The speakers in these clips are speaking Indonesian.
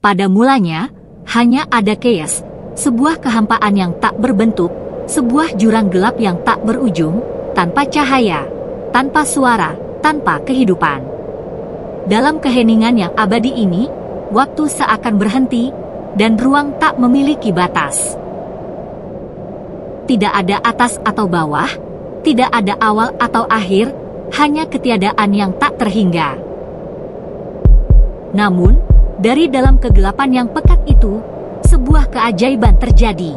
Pada mulanya, hanya ada chaos, sebuah kehampaan yang tak berbentuk, sebuah jurang gelap yang tak berujung, tanpa cahaya, tanpa suara, tanpa kehidupan. Dalam keheningan yang abadi ini, waktu seakan berhenti, dan ruang tak memiliki batas. Tidak ada atas atau bawah, tidak ada awal atau akhir, hanya ketiadaan yang tak terhingga. Namun, dari dalam kegelapan yang pekat itu, sebuah keajaiban terjadi.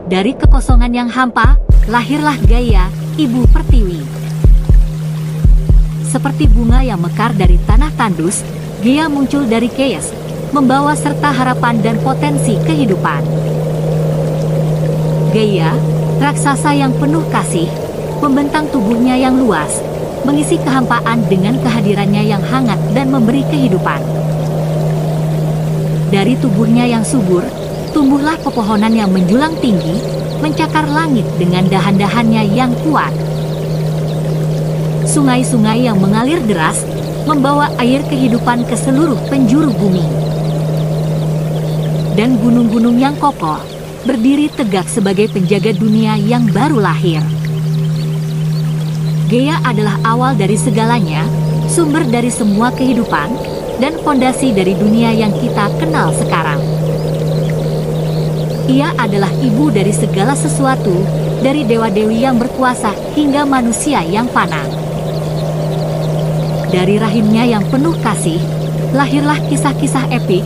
Dari kekosongan yang hampa, lahirlah Gaia, Ibu Pertiwi. Seperti bunga yang mekar dari tanah tandus, Gaia muncul dari chaos, membawa serta harapan dan potensi kehidupan. Gaia, raksasa yang penuh kasih, membentang tubuhnya yang luas, mengisi kehampaan dengan kehadirannya yang hangat dan memberi kehidupan. Dari tubuhnya yang subur, tumbuhlah pepohonan yang menjulang tinggi, mencakar langit dengan dahan-dahannya yang kuat. Sungai-sungai yang mengalir deras, membawa air kehidupan ke seluruh penjuru bumi. Dan gunung-gunung yang kokoh, berdiri tegak sebagai penjaga dunia yang baru lahir. Gaia adalah awal dari segalanya, sumber dari semua kehidupan, dan fondasi dari dunia yang kita kenal sekarang. Ia adalah ibu dari segala sesuatu, dari dewa-dewi yang berkuasa hingga manusia yang fana. Dari rahimnya yang penuh kasih, lahirlah kisah-kisah epik,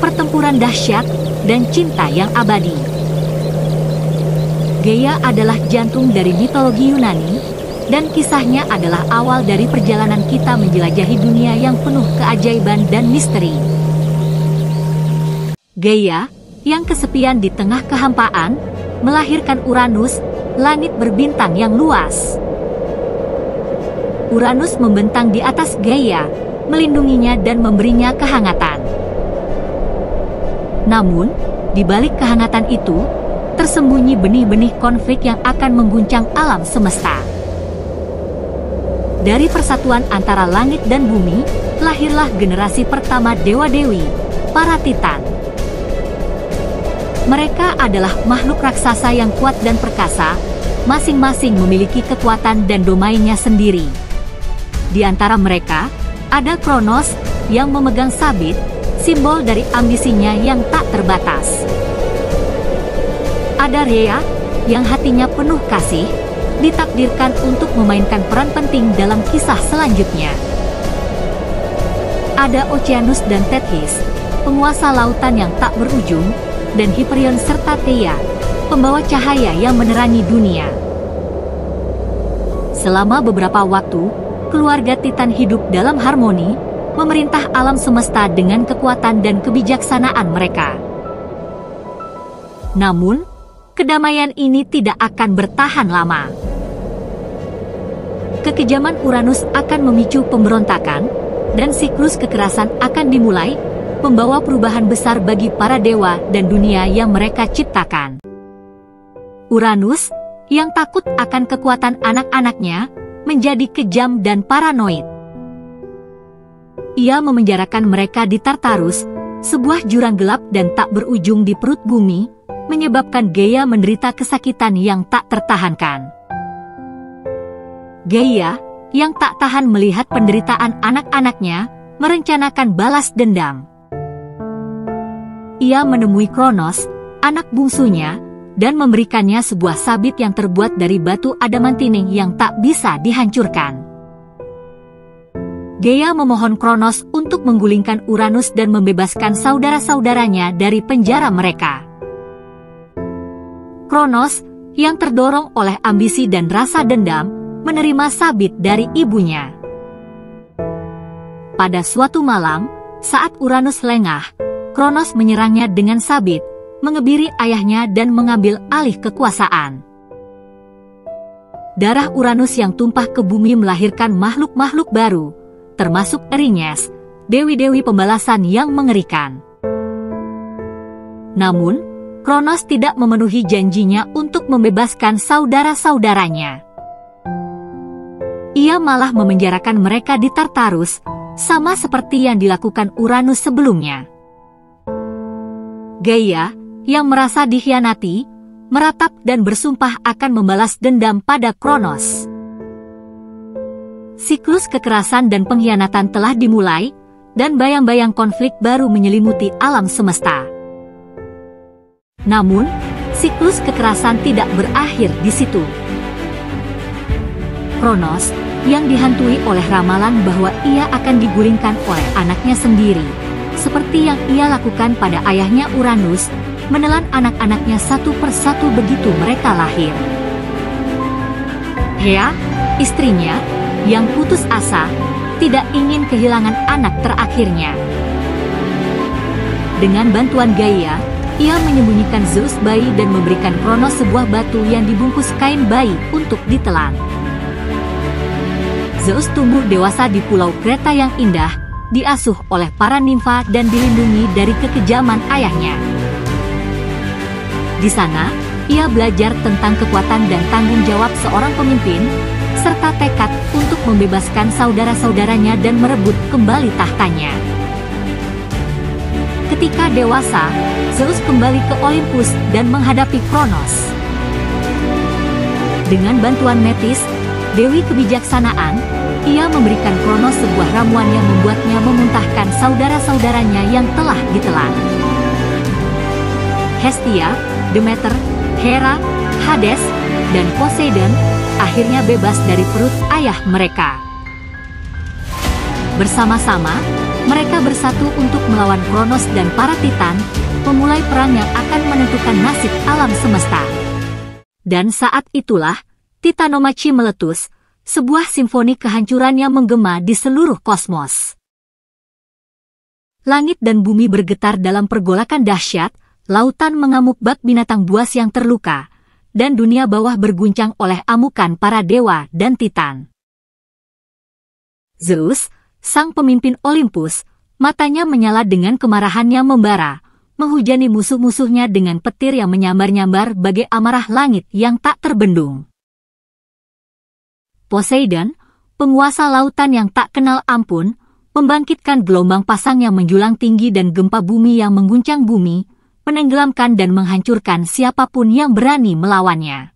pertempuran dahsyat, dan cinta yang abadi. Gaia adalah jantung dari mitologi Yunani, dan kisahnya adalah awal dari perjalanan kita menjelajahi dunia yang penuh keajaiban dan misteri. Gaia, yang kesepian di tengah kehampaan, melahirkan Uranus, langit berbintang yang luas. Uranus membentang di atas Gaia, melindunginya dan memberinya kehangatan. Namun, di balik kehangatan itu, tersembunyi benih-benih konflik yang akan mengguncang alam semesta. Dari persatuan antara langit dan bumi, lahirlah generasi pertama dewa-dewi, para Titan. Mereka adalah makhluk raksasa yang kuat dan perkasa, masing-masing memiliki kekuatan dan domainnya sendiri. Di antara mereka, ada Kronos yang memegang sabit, simbol dari ambisinya yang tak terbatas. Ada Rhea, yang hatinya penuh kasih, ditakdirkan untuk memainkan peran penting dalam kisah selanjutnya. Ada Oceanus dan Tethys, penguasa lautan yang tak berujung, dan Hyperion serta Theia, pembawa cahaya yang menerangi dunia. Selama beberapa waktu, keluarga Titan hidup dalam harmoni, memerintah alam semesta dengan kekuatan dan kebijaksanaan mereka. Namun, kedamaian ini tidak akan bertahan lama. Kekejaman Uranus akan memicu pemberontakan, dan siklus kekerasan akan dimulai, membawa perubahan besar bagi para dewa dan dunia yang mereka ciptakan. Uranus, yang takut akan kekuatan anak-anaknya, menjadi kejam dan paranoid. Ia memenjarakan mereka di Tartarus, sebuah jurang gelap dan tak berujung di perut bumi, menyebabkan Gaia menderita kesakitan yang tak tertahankan. Gaia, yang tak tahan melihat penderitaan anak-anaknya, merencanakan balas dendam. Ia menemui Kronos, anak bungsunya, dan memberikannya sebuah sabit yang terbuat dari batu adamantining yang tak bisa dihancurkan. Gaia memohon Kronos untuk menggulingkan Uranus dan membebaskan saudara-saudaranya dari penjara mereka. Kronos, yang terdorong oleh ambisi dan rasa dendam, menerima sabit dari ibunya. Pada suatu malam, saat Uranus lengah, Kronos menyerangnya dengan sabit, mengebiri ayahnya dan mengambil alih kekuasaan. Darah Uranus yang tumpah ke bumi melahirkan makhluk-makhluk baru, termasuk Erinyes, dewi-dewi pembalasan yang mengerikan. Namun, Kronos tidak memenuhi janjinya untuk membebaskan saudara-saudaranya. Ia malah memenjarakan mereka di Tartarus, sama seperti yang dilakukan Uranus sebelumnya. Gaia, yang merasa dikhianati, meratap dan bersumpah akan membalas dendam pada Kronos. Siklus kekerasan dan pengkhianatan telah dimulai, dan bayang-bayang konflik baru menyelimuti alam semesta. Namun, siklus kekerasan tidak berakhir di situ. Kronos, yang dihantui oleh ramalan bahwa ia akan digulingkan oleh anaknya sendiri, seperti yang ia lakukan pada ayahnya Uranus, menelan anak-anaknya satu persatu begitu mereka lahir. Hea, istrinya, yang putus asa, tidak ingin kehilangan anak terakhirnya. Dengan bantuan Gaia, ia menyembunyikan Zeus bayi dan memberikan Kronos sebuah batu yang dibungkus kain bayi untuk ditelan. Zeus tumbuh dewasa di pulau Kreta yang indah, diasuh oleh para nimfa dan dilindungi dari kekejaman ayahnya. Di sana, ia belajar tentang kekuatan dan tanggung jawab seorang pemimpin, serta tekad untuk membebaskan saudara-saudaranya dan merebut kembali tahtanya. Ketika dewasa, Zeus kembali ke Olympus dan menghadapi Kronos. Dengan bantuan Metis, Dewi Kebijaksanaan, ia memberikan Kronos sebuah ramuan yang membuatnya memuntahkan saudara-saudaranya yang telah ditelan. Hestia, Demeter, Hera, Hades, dan Poseidon akhirnya bebas dari perut ayah mereka. Bersama-sama, mereka bersatu untuk melawan Kronos dan para Titan, memulai perang yang akan menentukan nasib alam semesta. Dan saat itulah, Titanomachi meletus, sebuah simfoni kehancuran yang menggema di seluruh kosmos. Langit dan bumi bergetar dalam pergolakan dahsyat, lautan mengamuk bak binatang buas yang terluka, dan dunia bawah berguncang oleh amukan para dewa dan Titan. Zeus, sang pemimpin Olympus, matanya menyala dengan kemarahan yang membara, menghujani musuh-musuhnya dengan petir yang menyambar-nyambar bagai amarah langit yang tak terbendung. Poseidon, penguasa lautan yang tak kenal ampun, membangkitkan gelombang pasang yang menjulang tinggi dan gempa bumi yang mengguncang bumi, menenggelamkan dan menghancurkan siapapun yang berani melawannya.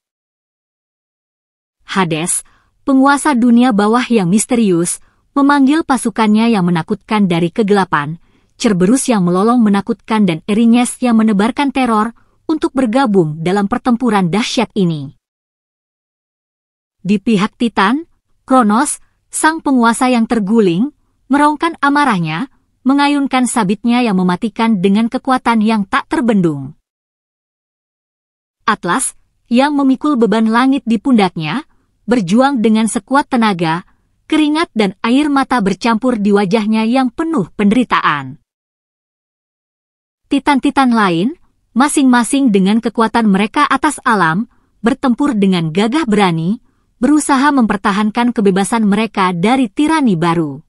Hades, penguasa dunia bawah yang misterius, memanggil pasukannya yang menakutkan dari kegelapan, Cerberus yang melolong menakutkan dan Erinyes yang menebarkan teror, untuk bergabung dalam pertempuran dahsyat ini. Di pihak Titan, Kronos, sang penguasa yang terguling, meraungkan amarahnya, mengayunkan sabitnya yang mematikan dengan kekuatan yang tak terbendung. Atlas, yang memikul beban langit di pundaknya, berjuang dengan sekuat tenaga, keringat dan air mata bercampur di wajahnya yang penuh penderitaan. Titan-titan lain, masing-masing dengan kekuatan mereka atas alam, bertempur dengan gagah berani, berusaha mempertahankan kebebasan mereka dari tirani baru.